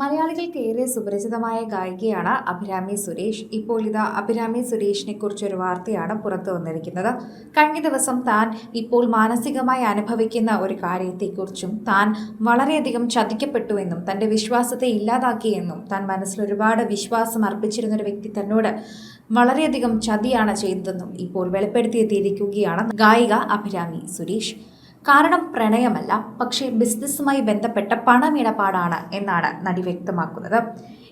മലയാളികൾക്ക് ഏറെ സുപരിചിതമായ ഗായികയാണ് അഭിരാമി സുരേഷ്. ഇപ്പോൾ ഇതാ അഭിരാമി സുരേഷിനെ കുറിച്ചൊരു വാർത്തയാണ് പുറത്തു വന്നിരിക്കുന്നത്. കഴിഞ്ഞ ദിവസം താൻ ഇപ്പോൾ മാനസികമായി അനുഭവിക്കുന്ന ഒരു കാര്യത്തെക്കുറിച്ചും താൻ വളരെയധികം ചതിക്കപ്പെട്ടുവെന്നും തൻ്റെ വിശ്വാസത്തെ ഇല്ലാതാക്കിയെന്നും താൻ മനസ്സിൽ ഒരുപാട് വിശ്വാസം അർപ്പിച്ചിരുന്ന ഒരു വ്യക്തി തന്നോട് വളരെയധികം ചതിയാണ് ചെയ്തതെന്നും ഇപ്പോൾ വെളിപ്പെടുത്തിയെത്തിയിരിക്കുകയാണ് ഗായിക അഭിരാമി സുരേഷ്. കാരണം പ്രണയമല്ല, പക്ഷേ ബിസിനസ്സുമായി ബന്ധപ്പെട്ട പണമിടപാടാണ് എന്നാണ് നടി വ്യക്തമാക്കുന്നത്.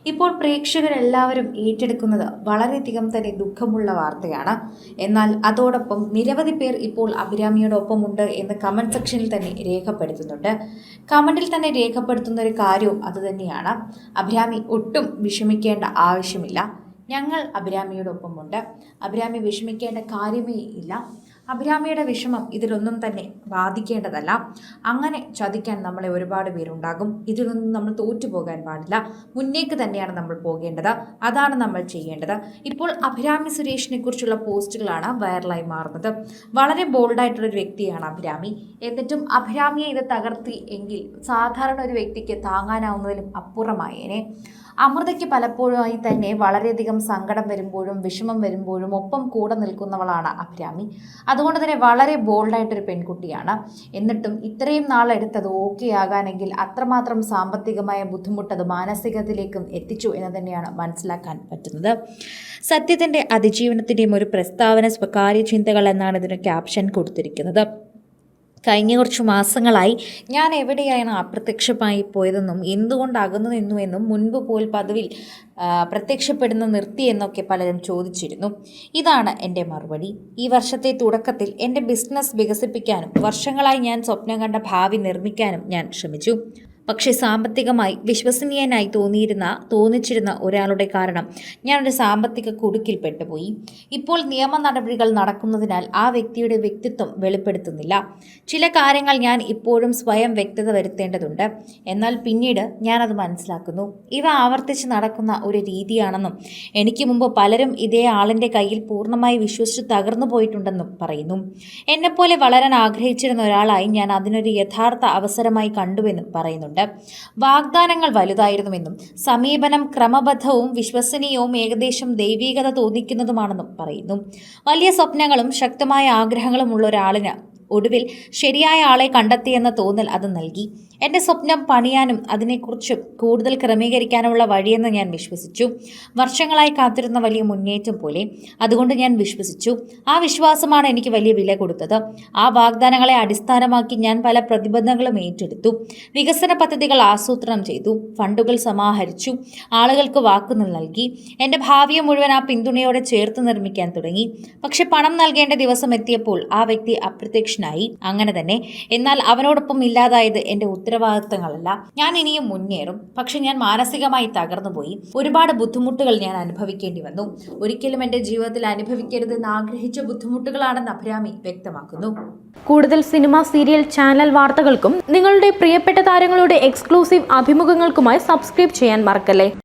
ഇപ്പോൾ പ്രേക്ഷകരെല്ലാവരും ഏറ്റെടുക്കുന്നത് വളരെയധികം തന്നെ ദുഃഖമുള്ള വാർത്തയാണ്. എന്നാൽ അതോടൊപ്പം നിരവധി പേർ ഇപ്പോൾ അഭിരാമിയോടൊപ്പമുണ്ട് എന്ന് കമൻറ്റ് സെക്ഷനിൽ തന്നെ രേഖപ്പെടുത്തുന്നുണ്ട്. കമൻറ്റിൽ തന്നെ രേഖപ്പെടുത്തുന്ന ഒരു കാര്യവും അതുതന്നെയാണ്. അഭിരാമി ഒട്ടും വിഷമിക്കേണ്ട ആവശ്യമില്ല, ഞങ്ങൾ അഭിരാമിയോടൊപ്പമുണ്ട്, അഭിരാമി വിഷമിക്കേണ്ട കാര്യമേ ഇല്ല, അഭിരാമിയുടെ വിഷമം ഇതിലൊന്നും തന്നെ ബാധിക്കേണ്ടതല്ല, അങ്ങനെ ചതിക്കാൻ നമ്മളെ ഒരുപാട് പേരുണ്ടാകും, ഇതിലൊന്നും നമ്മൾ തോറ്റുപോകാൻ പാടില്ല, മുന്നേക്ക് തന്നെയാണ് നമ്മൾ പോകേണ്ടത്, അതാണ് നമ്മൾ ചെയ്യേണ്ടത്. ഇപ്പോൾ അഭിരാമി സുരേഷിനെ കുറിച്ചുള്ള പോസ്റ്റുകളാണ് വൈറലായി മാറുന്നത്. വളരെ ബോൾഡായിട്ടുള്ളൊരു വ്യക്തിയാണ് അഭിരാമി. എന്നിട്ടും അഭിരാമിയെ ഇത് തകർത്തി എങ്കിൽ സാധാരണ ഒരു വ്യക്തിക്ക് താങ്ങാനാവുന്നതിലും അപ്പുറമായേനെ. അമൃതയ്ക്ക് പലപ്പോഴുമായി തന്നെ വളരെയധികം സങ്കടം വരുമ്പോഴും വിഷമം വരുമ്പോഴും ഒപ്പം കൂടെ നിൽക്കുന്നവളാണ് അഭിരാമി. അതുകൊണ്ട് തന്നെ വളരെ ബോൾഡായിട്ടൊരു പെൺകുട്ടിയാണ്. എന്നിട്ടും ഇത്രയും നാളെടുത്തത് ഓക്കെ ആകാനെങ്കിൽ അത്രമാത്രം സാമ്പത്തികമായ ബുദ്ധിമുട്ടത് മാനസികത്തിലേക്കും എത്തിച്ചു എന്ന് തന്നെയാണ് മനസ്സിലാക്കാൻ പറ്റുന്നത്. സത്യത്തിൻ്റെ അതിജീവനത്തിൻ്റെയും ഒരു പ്രസ്താവന സ്വകാര്യ ചിന്തകൾ എന്നാണ് ഇതിന് ക്യാപ്ഷൻ കൊടുത്തിരിക്കുന്നത്. കഴിഞ്ഞ കുറച്ച് മാസങ്ങളായി ഞാൻ എവിടെയാണ് അപ്രത്യക്ഷമായി പോയതെന്നും എന്തുകൊണ്ട് അകന്നു നിന്നുവെന്നും മുൻപ് പോൽ പതിവിൽ പ്രത്യക്ഷപ്പെടുന്ന നിർത്തിയെന്നൊക്കെ പലരും ചോദിച്ചിരുന്നു. ഇതാണ് എൻ്റെ മറുപടി. ഈ വർഷത്തെ തുടക്കത്തിൽ എൻ്റെ ബിസിനസ് വികസിപ്പിക്കാനും വർഷങ്ങളായി ഞാൻ സ്വപ്നം കണ്ട ഭാവി നിർമ്മിക്കാനും ഞാൻ ശ്രമിച്ചു. പക്ഷേ സാമ്പത്തികമായി വിശ്വസനീയനായി തോന്നിച്ചിരുന്ന ഒരാളുടെ കാരണം ഞാനൊരു സാമ്പത്തിക കുടുക്കിൽ പെട്ടുപോയി. ഇപ്പോൾ നിയമ നടപടികൾ നടക്കുന്നതിനാൽ ആ വ്യക്തിയുടെ വ്യക്തിത്വം വെളിപ്പെടുത്തുന്നില്ല. ചില കാര്യങ്ങൾ ഞാൻ ഇപ്പോഴും സ്വയം വ്യക്തത വരുത്തേണ്ടതുണ്ട്. എന്നാൽ പിന്നീട് ഞാനത് മനസ്സിലാക്കുന്നു. ഇവ ആവർത്തിച്ച് നടക്കുന്ന ഒരു രീതിയാണെന്നും എനിക്ക് മുമ്പ് പലരും ഇതേ ആളിൻ്റെ കയ്യിൽ പൂർണ്ണമായി വിശ്വസിച്ച് തകർന്നു പോയിട്ടുണ്ടെന്നും പറയുന്നു. എന്നെപ്പോലെ വളരാൻ ആഗ്രഹിച്ചിരുന്ന ഒരാളായി ഞാൻ അതിനൊരു യഥാർത്ഥ അവസരമായി കണ്ടുവെന്നും പറയുന്നുണ്ട്. വാഗ്ദാനങ്ങൾ വലുതായിരുന്നുവെന്നും സമീപനം ക്രമബദ്ധവും വിശ്വസനീയവും ഏകദേശം ദൈവീകത തോന്നിക്കുന്നതുമാണെന്നും പറയുന്നു. വലിയ സ്വപ്നങ്ങളും ശക്തമായ ആഗ്രഹങ്ങളും ഉള്ള ഒരാളിന് ഒടുവിൽ ശരിയായ ആളെ കണ്ടെത്തിയെന്ന തോന്നൽ അത് നൽകി. എൻ്റെ സ്വപ്നം പണിയാനും അതിനെക്കുറിച്ച് കൂടുതൽ ക്രമീകരിക്കാനുള്ള വഴിയെന്ന് ഞാൻ വിശ്വസിച്ചു. വർഷങ്ങളായി കാത്തിരുന്ന വലിയ മുന്നേറ്റം പോലെ. അതുകൊണ്ട് ഞാൻ വിശ്വസിച്ചു. ആ വിശ്വാസമാണ് എനിക്ക് വലിയ വില കൊടുത്തത്. ആ വാഗ്ദാനങ്ങളെ അടിസ്ഥാനമാക്കി ഞാൻ പല പ്രതിബദ്ധങ്ങളും ഏറ്റെടുത്തു. വികസന പദ്ധതികൾ ആസൂത്രണം ചെയ്തു, ഫണ്ടുകൾ സമാഹരിച്ചു, ആളുകൾക്ക് വാക്കുകൾ നൽകി. എൻ്റെ ഭാവിയെ മുഴുവൻ ആ പിന്തുണയോടെ ചേർത്ത് നിർമ്മിക്കാൻ തുടങ്ങി. പക്ഷെ പണം നൽകേണ്ട ദിവസം എത്തിയപ്പോൾ ആ വ്യക്തി അപ്രത്യക്ഷനായി. അങ്ങനെ തന്നെ. എന്നാൽ അവനോടൊപ്പം ഇല്ലാതായത് എൻ്റെ ഉത്തരവാദിത്തങ്ങളല്ല. ഞാൻ ഇനിയും മുന്നേറും. പക്ഷെ ഞാൻ മാനസികമായി തകർന്നുപോയി. ഒരുപാട് ബുദ്ധിമുട്ടുകൾ ഞാൻ അനുഭവിക്കേണ്ടി വന്നു. ഒരിക്കലും എൻ്റെ ജീവിതത്തിൽ അനുഭവിക്കരുതെന്ന് ആഗ്രഹിച്ച ബുദ്ധിമുട്ടുകളാണെന്ന് അഭിരാമി വ്യക്തമാക്കുന്നു. കൂടുതൽ സിനിമ, സീരിയൽ, ചാനൽ വാർത്തകൾക്കും നിങ്ങളുടെ പ്രിയപ്പെട്ട താരങ്ങളുടെ എക്സ്ക്ലൂസീവ് അഭിമുഖങ്ങൾക്കുമായി സബ്സ്ക്രൈബ് ചെയ്യാൻ മറക്കല്ലേ.